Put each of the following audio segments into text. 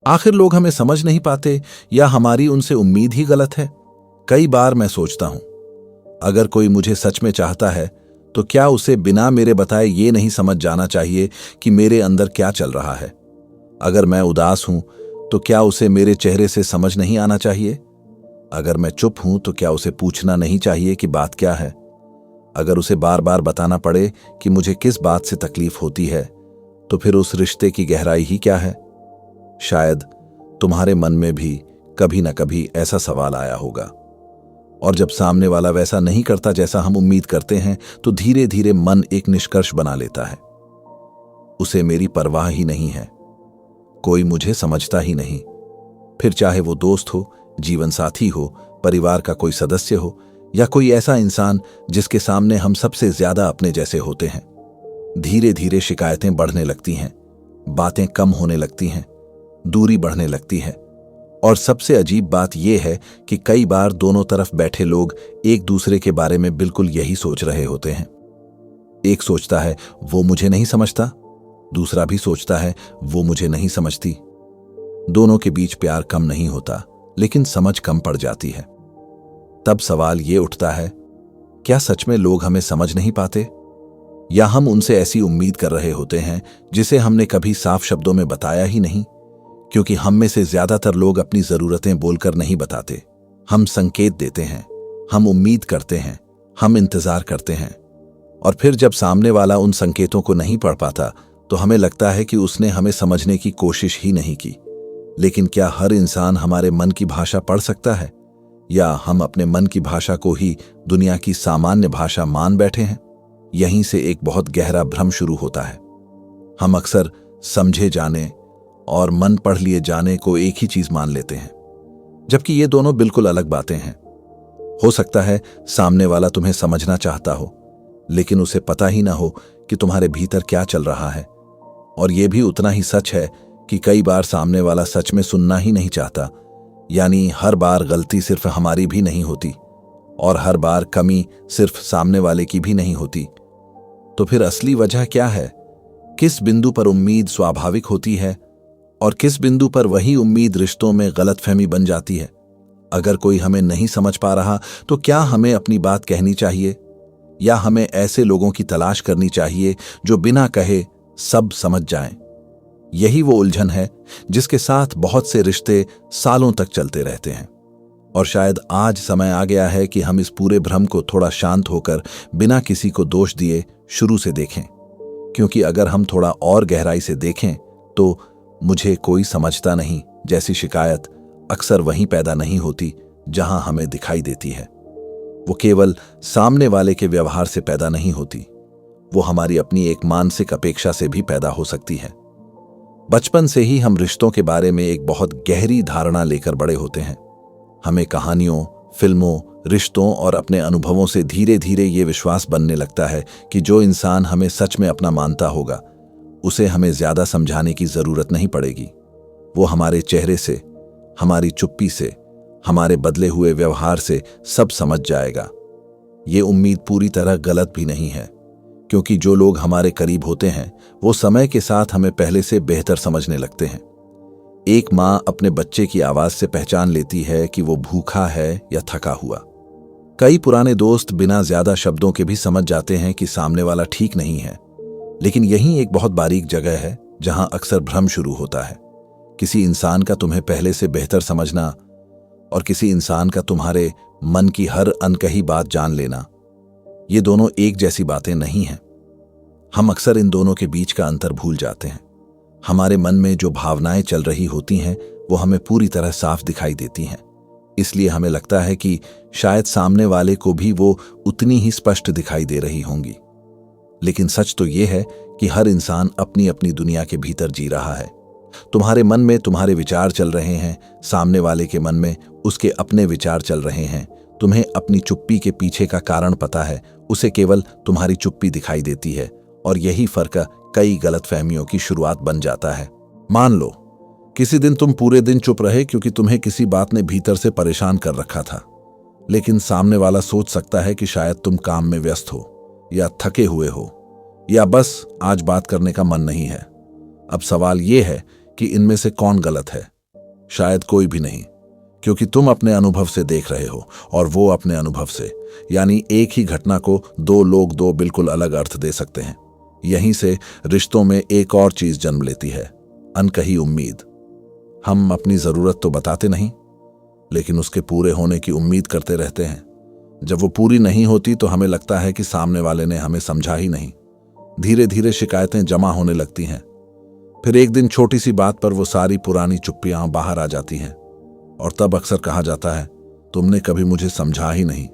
आखिर लोग हमें समझ नहीं पाते या हमारी उनसे उम्मीद ही गलत है? कई बार मैं सोचता हूं, अगर कोई मुझे सच में चाहता है तो क्या उसे बिना मेरे बताए ये नहीं समझ जाना चाहिए कि मेरे अंदर क्या चल रहा है? अगर मैं उदास हूं तो क्या उसे मेरे चेहरे से समझ नहीं आना चाहिए? अगर मैं चुप हूं तो क्या उसे पूछना नहीं चाहिए कि बात क्या है? अगर उसे बार बार बताना पड़े कि मुझे किस बात से तकलीफ होती है, तो फिर उस रिश्ते की गहराई ही क्या है? शायद तुम्हारे मन में भी कभी ना कभी ऐसा सवाल आया होगा, और जब सामने वाला वैसा नहीं करता जैसा हम उम्मीद करते हैं, तो धीरे धीरे मन एक निष्कर्ष बना लेता है, उसे मेरी परवाह ही नहीं है, कोई मुझे समझता ही नहीं। फिर चाहे वो दोस्त हो, जीवन साथी हो, परिवार का कोई सदस्य हो, या कोई ऐसा इंसान जिसके सामने हम सबसे ज्यादा अपने जैसे होते हैं। धीरे धीरे शिकायतें बढ़ने लगती हैं, बातें कम होने लगती हैं, दूरी बढ़ने लगती है। और सबसे अजीब बात यह है कि कई बार दोनों तरफ बैठे लोग एक दूसरे के बारे में बिल्कुल यही सोच रहे होते हैं। एक सोचता है वो मुझे नहीं समझता, दूसरा भी सोचता है वो मुझे नहीं समझती। दोनों के बीच प्यार कम नहीं होता, लेकिन समझ कम पड़ जाती है। तब सवाल ये उठता है, क्या सच में लोग हमें समझ नहीं पाते, या हम उनसे ऐसी उम्मीद कर रहे होते हैं जिसे हमने कभी साफ शब्दों में बताया ही नहीं? क्योंकि हम में से ज्यादातर लोग अपनी जरूरतें बोलकर नहीं बताते। हम संकेत देते हैं, हम उम्मीद करते हैं, हम इंतजार करते हैं, और फिर जब सामने वाला उन संकेतों को नहीं पढ़ पाता तो हमें लगता है कि उसने हमें समझने की कोशिश ही नहीं की। लेकिन क्या हर इंसान हमारे मन की भाषा पढ़ सकता है, या हम अपने मन की भाषा को ही दुनिया की सामान्य भाषा मान बैठे हैं? यहीं से एक बहुत गहरा भ्रम शुरू होता है। हम अक्सर समझे जाने और मन पढ़ लिए जाने को एक ही चीज मान लेते हैं, जबकि ये दोनों बिल्कुल अलग बातें हैं। हो सकता है सामने वाला तुम्हें समझना चाहता हो, लेकिन उसे पता ही ना हो कि तुम्हारे भीतर क्या चल रहा है। और यह भी उतना ही सच है कि कई बार सामने वाला सच में सुनना ही नहीं चाहता। यानी हर बार गलती सिर्फ हमारी भी नहीं होती, और हर बार कमी सिर्फ सामने वाले की भी नहीं होती। तो फिर असली वजह क्या है? किस बिंदु पर उम्मीद स्वाभाविक होती है और किस बिंदु पर वही उम्मीद रिश्तों में गलतफहमी बन जाती है? अगर कोई हमें नहीं समझ पा रहा तो क्या हमें अपनी बात कहनी चाहिए, या हमें ऐसे लोगों की तलाश करनी चाहिए जो बिना कहे सब समझ जाएं? यही वो उलझन है जिसके साथ बहुत से रिश्ते सालों तक चलते रहते हैं। और शायद आज समय आ गया है कि हम इस पूरे भ्रम को थोड़ा शांत होकर, बिना किसी को दोष दिए, शुरू से देखें। क्योंकि अगर हम थोड़ा और गहराई से देखें तो मुझे कोई समझता नहीं जैसी शिकायत अक्सर वहीं पैदा नहीं होती जहां हमें दिखाई देती है। वो केवल सामने वाले के व्यवहार से पैदा नहीं होती, वो हमारी अपनी एक मानसिक अपेक्षा से भी पैदा हो सकती है। बचपन से ही हम रिश्तों के बारे में एक बहुत गहरी धारणा लेकर बड़े होते हैं। हमें कहानियों, फिल्मों, रिश्तों और अपने अनुभवों से धीरे धीरे ये विश्वास बनने लगता है कि जो इंसान हमें सच में अपना मानता होगा, उसे हमें ज्यादा समझाने की जरूरत नहीं पड़ेगी। वो हमारे चेहरे से, हमारी चुप्पी से, हमारे बदले हुए व्यवहार से सब समझ जाएगा। ये उम्मीद पूरी तरह गलत भी नहीं है, क्योंकि जो लोग हमारे करीब होते हैं वो समय के साथ हमें पहले से बेहतर समझने लगते हैं। एक माँ अपने बच्चे की आवाज से पहचान लेती है कि वो भूखा है या थका हुआ। कई पुराने दोस्त बिना ज्यादा शब्दों के भी समझ जाते हैं कि सामने वाला ठीक नहीं है। लेकिन यही एक बहुत बारीक जगह है जहां अक्सर भ्रम शुरू होता है। किसी इंसान का तुम्हें पहले से बेहतर समझना और किसी इंसान का तुम्हारे मन की हर अनकही बात जान लेना, ये दोनों एक जैसी बातें नहीं हैं। हम अक्सर इन दोनों के बीच का अंतर भूल जाते हैं। हमारे मन में जो भावनाएं चल रही होती हैं वो हमें पूरी तरह साफ दिखाई देती हैं। इसलिए हमें लगता है कि शायद सामने वाले को भी वो उतनी ही स्पष्ट दिखाई दे रही होंगी। लेकिन सच तो ये है कि हर इंसान अपनी अपनी दुनिया के भीतर जी रहा है। तुम्हारे मन में तुम्हारे विचार चल रहे हैं, सामने वाले के मन में उसके अपने विचार चल रहे हैं। तुम्हें अपनी चुप्पी के पीछे का कारण पता है, उसे केवल तुम्हारी चुप्पी दिखाई देती है, और यही फर्क कई गलतफहमियों की शुरुआत बन जाता है। मान लो किसी दिन तुम पूरे दिन चुप रहे क्योंकि तुम्हें किसी बात ने भीतर से परेशान कर रखा था, लेकिन सामने वाला सोच सकता है कि शायद तुम काम में व्यस्त हो, या थके हुए हो, या बस आज बात करने का मन नहीं है। अब सवाल यह है कि इनमें से कौन गलत है? शायद कोई भी नहीं, क्योंकि तुम अपने अनुभव से देख रहे हो और वो अपने अनुभव से। यानी एक ही घटना को दो लोग दो बिल्कुल अलग अर्थ दे सकते हैं। यहीं से रिश्तों में एक और चीज जन्म लेती है, अनकही उम्मीद। हम अपनी जरूरत तो बताते नहीं, लेकिन उसके पूरे होने की उम्मीद करते रहते हैं। जब वो पूरी नहीं होती तो हमें लगता है कि सामने वाले ने हमें समझा ही नहीं। धीरे धीरे शिकायतें जमा होने लगती हैं। फिर एक दिन छोटी सी बात पर वो सारी पुरानी चुप्पियां बाहर आ जाती हैं और तब अक्सर कहा जाता है, तुमने कभी मुझे समझा ही नहीं।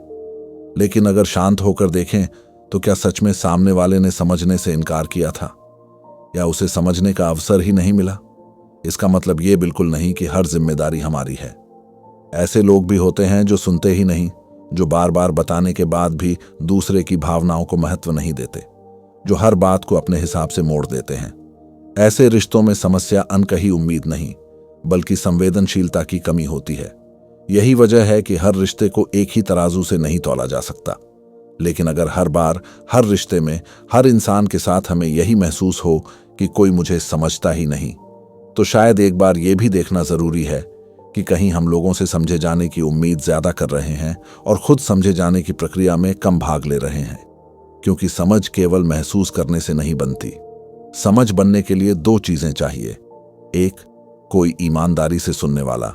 लेकिन अगर शांत होकर देखें तो क्या सच में सामने वाले ने समझने से इनकार किया था, या उसे समझने का अवसर ही नहीं मिला? इसका मतलब ये बिल्कुल नहीं कि हर जिम्मेदारी हमारी है। ऐसे लोग भी होते हैं जो सुनते ही नहीं, जो बार बार बताने के बाद भी दूसरे की भावनाओं को महत्व नहीं देते, जो हर बात को अपने हिसाब से मोड़ देते हैं। ऐसे रिश्तों में समस्या अनकही उम्मीद नहीं, बल्कि संवेदनशीलता की कमी होती है। यही वजह है कि हर रिश्ते को एक ही तराजू से नहीं तौला जा सकता। लेकिन अगर हर बार हर रिश्ते में हर इंसान के साथ हमें यही महसूस हो कि कोई मुझे समझता ही नहीं, तो शायद एक बार यह भी देखना जरूरी है कि कहीं हम लोगों से समझे जाने की उम्मीद ज्यादा कर रहे हैं और खुद समझे जाने की प्रक्रिया में कम भाग ले रहे हैं। क्योंकि समझ केवल महसूस करने से नहीं बनती। समझ बनने के लिए दो चीजें चाहिए, एक कोई ईमानदारी से सुनने वाला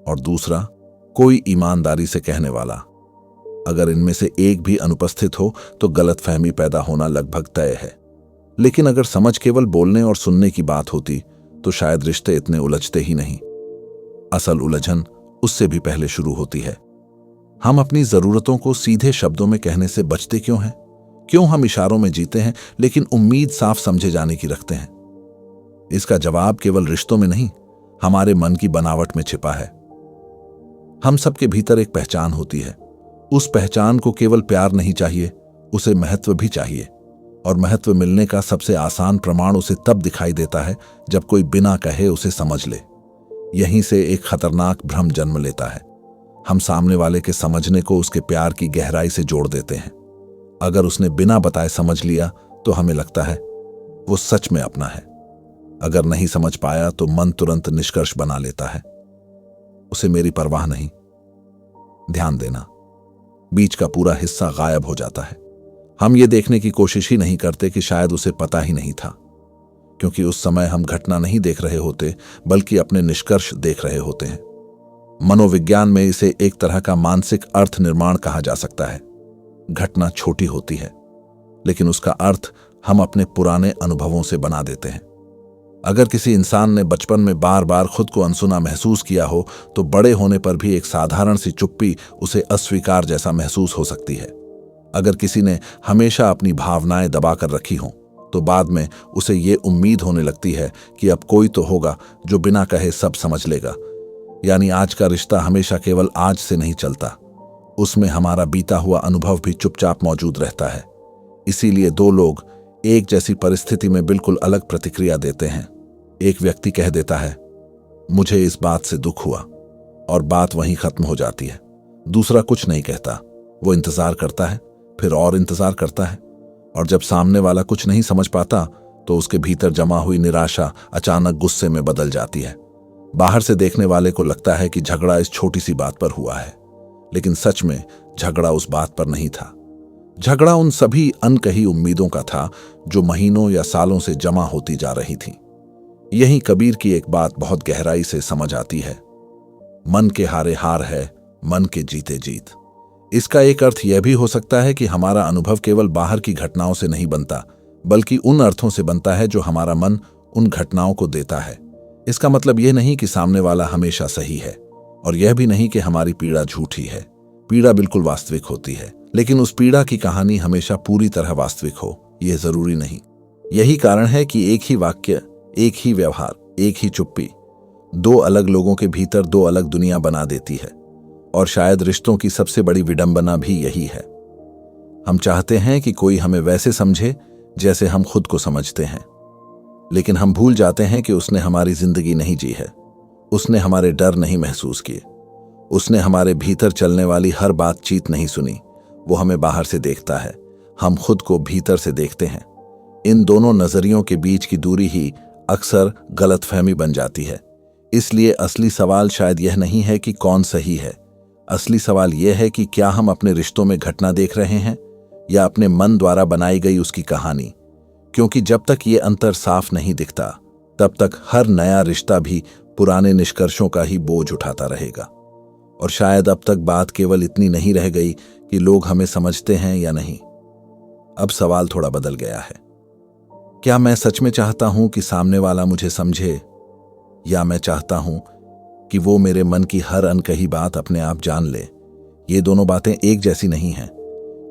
और दूसरा कोई ईमानदारी से कहने वाला। अगर इनमें से एक भी अनुपस्थित हो तो गलतफहमी पैदा होना लगभग तय है। लेकिन अगर समझ केवल बोलने और सुनने की बात होती तो शायद रिश्ते इतने उलझते ही नहीं। असल उलझन उससे भी पहले शुरू होती है। हम अपनी जरूरतों को सीधे शब्दों में कहने से बचते क्यों हैं? क्यों हम इशारों में जीते हैं लेकिन उम्मीद साफ समझे जाने की रखते हैं? इसका जवाब केवल रिश्तों में नहीं, हमारे मन की बनावट में छिपा है। हम सबके भीतर एक पहचान होती है। उस पहचान को केवल प्यार नहीं चाहिए, उसे महत्व भी चाहिए। और महत्व मिलने का सबसे आसान प्रमाण उसे तब दिखाई देता है जब कोई बिना कहे उसे समझ ले। यहीं से एक खतरनाक भ्रम जन्म लेता है। हम सामने वाले के समझने को उसके प्यार की गहराई से जोड़ देते हैं। अगर उसने बिना बताए समझ लिया तो हमें लगता है वो सच में अपना है। अगर नहीं समझ पाया तो मन तुरंत निष्कर्ष बना लेता है, उसे मेरी परवाह नहीं। ध्यान देना, बीच का पूरा हिस्सा गायब हो जाता है। हम ये देखने की कोशिश ही नहीं करते कि शायद उसे पता ही नहीं था, क्योंकि उस समय हम घटना नहीं देख रहे होते बल्कि अपने निष्कर्ष देख रहे होते हैं। मनोविज्ञान में इसे एक तरह का मानसिक अर्थ निर्माण कहा जा सकता है। घटना छोटी होती है, लेकिन उसका अर्थ हम अपने पुराने अनुभवों से बना देते हैं। अगर किसी इंसान ने बचपन में बार बार खुद को अनसुना महसूस किया हो तो बड़े होने पर भी एक साधारण सी चुप्पी उसे अस्वीकार जैसा महसूस हो सकती है। अगर किसी ने हमेशा अपनी भावनाएं दबाकर रखी हों तो बाद में उसे ये उम्मीद होने लगती है कि अब कोई तो होगा जो बिना कहे सब समझ लेगा। यानी आज का रिश्ता हमेशा केवल आज से नहीं चलता, उसमें हमारा बीता हुआ अनुभव भी चुपचाप मौजूद रहता है। इसीलिए दो लोग एक जैसी परिस्थिति में बिल्कुल अलग प्रतिक्रिया देते हैं। एक व्यक्ति कह देता है, मुझे इस बात से दुख हुआ, और बात वहीं खत्म हो जाती है। दूसरा कुछ नहीं कहता, वो इंतजार करता है, फिर और इंतजार करता है, और जब सामने वाला कुछ नहीं समझ पाता तो उसके भीतर जमा हुई निराशा अचानक गुस्से में बदल जाती है। बाहर से देखने वाले को लगता है कि झगड़ा इस छोटी सी बात पर हुआ है, लेकिन सच में झगड़ा उस बात पर नहीं था। झगड़ा उन सभी अनकही उम्मीदों का था जो महीनों या सालों से जमा होती जा रही थीं। यही कबीर की एक बात बहुत गहराई से समझ आती है, मन के हारे हार है, मन के जीते जीत। इसका एक अर्थ यह भी हो सकता है कि हमारा अनुभव केवल बाहर की घटनाओं से नहीं बनता, बल्कि उन अर्थों से बनता है जो हमारा मन उन घटनाओं को देता है। इसका मतलब यह नहीं कि सामने वाला हमेशा सही है, और यह भी नहीं कि हमारी पीड़ा झूठी है। पीड़ा बिल्कुल वास्तविक होती है, लेकिन उस पीड़ा की कहानी हमेशा पूरी तरह वास्तविक हो, यह जरूरी नहीं। यही कारण है कि एक ही वाक्य, एक ही व्यवहार, एक ही चुप्पी दो अलग लोगों के भीतर दो अलग दुनिया बना देती है। और शायद रिश्तों की सबसे बड़ी विडंबना भी यही है। हम चाहते हैं कि कोई हमें वैसे समझे जैसे हम खुद को समझते हैं, लेकिन हम भूल जाते हैं कि उसने हमारी जिंदगी नहीं जी है, उसने हमारे डर नहीं महसूस किए, उसने हमारे भीतर चलने वाली हर बातचीत नहीं सुनी। वो हमें बाहर से देखता है, हम खुद को भीतर से देखते हैं। इन दोनों नजरियों के बीच की दूरी ही अक्सर गलतफहमी बन जाती है। इसलिए असली सवाल शायद यह नहीं है कि कौन सही है। असली सवाल यह है कि क्या हम अपने रिश्तों में घटना देख रहे हैं या अपने मन द्वारा बनाई गई उसकी कहानी। क्योंकि जब तक ये अंतर साफ नहीं दिखता, तब तक हर नया रिश्ता भी पुराने निष्कर्षों का ही बोझ उठाता रहेगा। और शायद अब तक बात केवल इतनी नहीं रह गई कि लोग हमें समझते हैं या नहीं। अब सवाल थोड़ा बदल गया है। क्या मैं सच में चाहता हूं कि सामने वाला मुझे समझे, या मैं चाहता हूं कि वो मेरे मन की हर अनकही बात अपने आप जान ले। ये दोनों बातें एक जैसी नहीं हैं,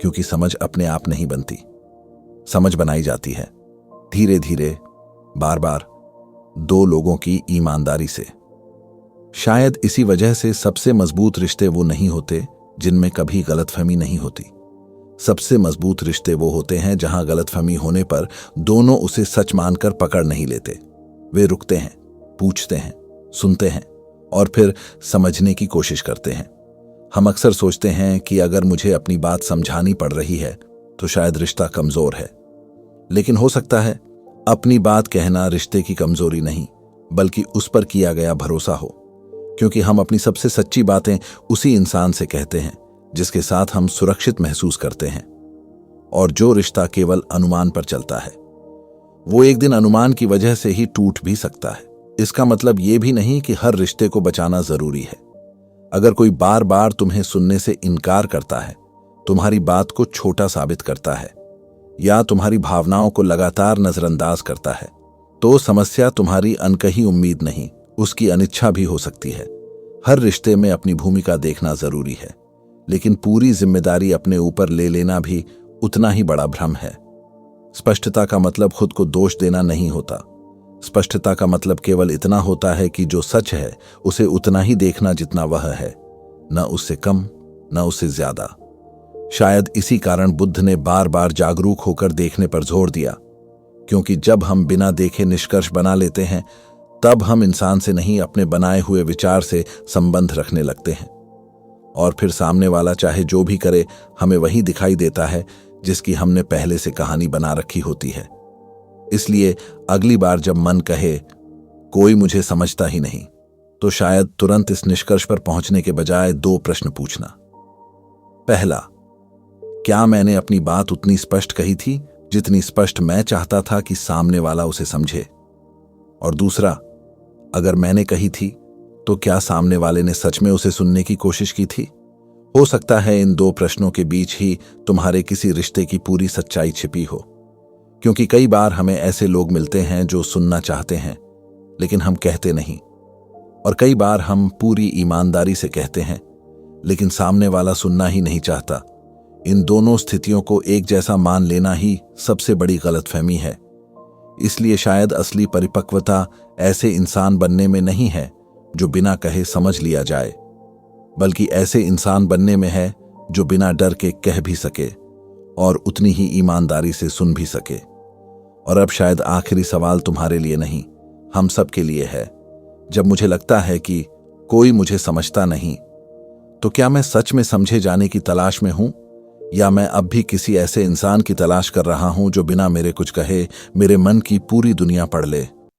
क्योंकि समझ अपने आप नहीं बनती। समझ बनाई जाती है धीरे धीरे, बार बार, दो लोगों की ईमानदारी से। शायद इसी वजह से सबसे मजबूत रिश्ते वो नहीं होते जिनमें कभी गलतफहमी नहीं होती। सबसे मजबूत रिश्ते वो होते हैं जहां गलतफहमी होने पर दोनों उसे सच मानकर पकड़ नहीं लेते। वे रुकते हैं, पूछते हैं, सुनते हैं और फिर समझने की कोशिश करते हैं। हम अक्सर सोचते हैं कि अगर मुझे अपनी बात समझानी पड़ रही है तो शायद रिश्ता कमजोर है। लेकिन हो सकता है अपनी बात कहना रिश्ते की कमजोरी नहीं, बल्कि उस पर किया गया भरोसा हो। क्योंकि हम अपनी सबसे सच्ची बातें उसी इंसान से कहते हैं जिसके साथ हम सुरक्षित महसूस करते हैं। और जो रिश्ता केवल अनुमान पर चलता है, वो एक दिन अनुमान की वजह से ही टूट भी सकता है। इसका मतलब ये भी नहीं कि हर रिश्ते को बचाना जरूरी है। अगर कोई बार बार तुम्हें सुनने से इनकार करता है, तुम्हारी बात को छोटा साबित करता है या तुम्हारी भावनाओं को लगातार नजरअंदाज करता है, तो समस्या तुम्हारी अनकही उम्मीद नहीं, उसकी अनिच्छा भी हो सकती है। हर रिश्ते में अपनी भूमिका देखना जरूरी है, लेकिन पूरी जिम्मेदारी अपने ऊपर ले लेना भी उतना ही बड़ा भ्रम है। स्पष्टता का मतलब खुद को दोष देना नहीं होता। स्पष्टता का मतलब केवल इतना होता है कि जो सच है उसे उतना ही देखना जितना वह है, न उससे कम न उससे ज्यादा। शायद इसी कारण बुद्ध ने बार बार जागरूक होकर देखने पर जोर दिया, क्योंकि जब हम बिना देखे निष्कर्ष बना लेते हैं, तब हम इंसान से नहीं अपने बनाए हुए विचार से संबंध रखने लगते हैं। और फिर सामने वाला चाहे जो भी करे, हमें वही दिखाई देता है जिसकी हमने पहले से कहानी बना रखी होती है। इसलिए अगली बार जब मन कहे कोई मुझे समझता ही नहीं, तो शायद तुरंत इस निष्कर्ष पर पहुंचने के बजाय दो प्रश्न पूछना। पहला, क्या मैंने अपनी बात उतनी स्पष्ट कही थी जितनी स्पष्ट मैं चाहता था कि सामने वाला उसे समझे? और दूसरा, अगर मैंने कही थी तो क्या सामने वाले ने सच में उसे सुनने की कोशिश की थी? हो सकता है इन दो प्रश्नों के बीच ही तुम्हारे किसी रिश्ते की पूरी सच्चाई छिपी हो। क्योंकि कई बार हमें ऐसे लोग मिलते हैं जो सुनना चाहते हैं लेकिन हम कहते नहीं, और कई बार हम पूरी ईमानदारी से कहते हैं लेकिन सामने वाला सुनना ही नहीं चाहता। इन दोनों स्थितियों को एक जैसा मान लेना ही सबसे बड़ी गलतफहमी है। इसलिए शायद असली परिपक्वता ऐसे इंसान बनने में नहीं है जो बिना कहे समझ लिया जाए, बल्कि ऐसे इंसान बनने में है जो बिना डर के कह भी सके और उतनी ही ईमानदारी से सुन भी सके। और अब शायद आखिरी सवाल तुम्हारे लिए नहीं, हम सब के लिए है। जब मुझे लगता है कि कोई मुझे समझता नहीं, तो क्या मैं सच में समझे जाने की तलाश में हूं, या मैं अब भी किसी ऐसे इंसान की तलाश कर रहा हूं जो बिना मेरे कुछ कहे मेरे मन की पूरी दुनिया पढ़ ले?